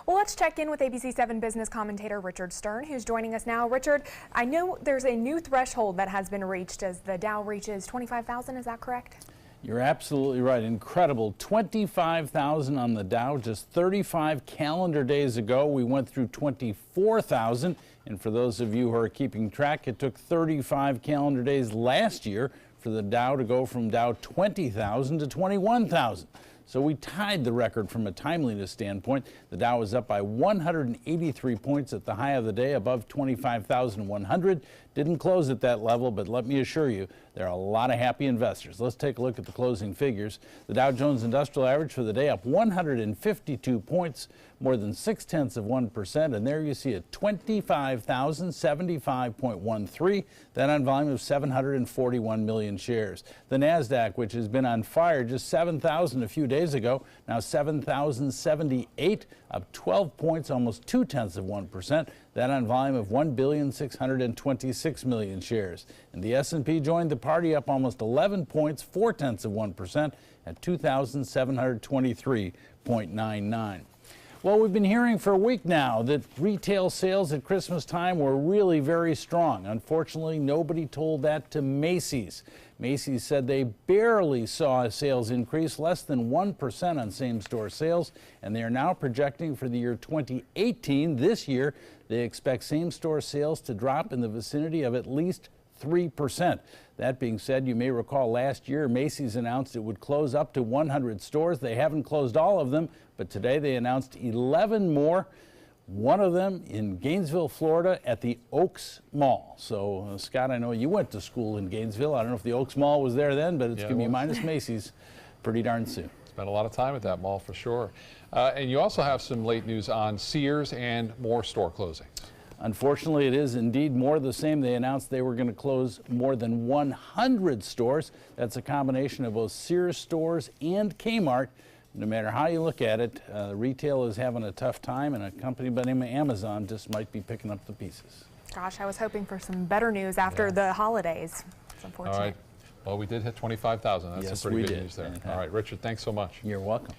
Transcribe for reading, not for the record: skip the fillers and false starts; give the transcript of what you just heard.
Well, let's check in with ABC7 business commentator Richard Stern, who's joining us now. Richard, I know there's a new threshold that has been reached as the Dow reaches 25,000. Is that correct? You're absolutely right. Incredible. 25,000 on the Dow. Just 35 calendar days ago, we went through 24,000. And for those of you who are keeping track, it took 35 calendar days last year for the Dow to go from Dow 20,000 to 21,000. So we tied the record from a timeliness standpoint. The Dow was up by 183 points at the high of the day, above 25,100. Didn't close at that level, but let me assure you, there are a lot of happy investors. Let's take a look at the closing figures. The Dow Jones Industrial Average for the day up 152 points, more than 0.6%. And there you see it, 25,075.13. That on volume of 741 million shares. The NASDAQ, which has been on fire, just 7,000 a few days ago, now 7,078, up 12 points, almost 0.2%. That on volume of 1,626 million shares. And the S&P joined the party, up almost 11 points, 0.4% at 2,723.99. Well, we've been hearing for a week now that retail sales at Christmas time were really very strong. Unfortunately, nobody told that to Macy's. Macy's said they barely saw a sales increase, less than 1% on same-store sales, and they are now projecting for the year 2018. This year, they expect same-store sales to drop in the vicinity of at least 3%. That being said, you may recall last year Macy's announced it would close up to 100 stores. They haven't closed all of them, but today they announced 11 more. One of them in Gainesville, Florida at the Oaks Mall. So, Scott, I know you went to school in Gainesville. I don't know if the Oaks Mall was there then, but it's going to be minus Macy's pretty darn soon. Spent a lot of time at that mall for sure. And you also have some late news on Sears and more store closings. Unfortunately, it is indeed more of the same. They announced they were going to close more than 100 stores. That's a combination of both Sears stores and Kmart. No matter how you look at it, retail is having a tough time, and a company by the name of Amazon just might be picking up the pieces. Gosh, I was hoping for some better news after the holidays. It's unfortunate. All right. Well, we did hit 25,000. That's Yes, some pretty we good did. news there. All right, Richard, thanks so much. You're welcome.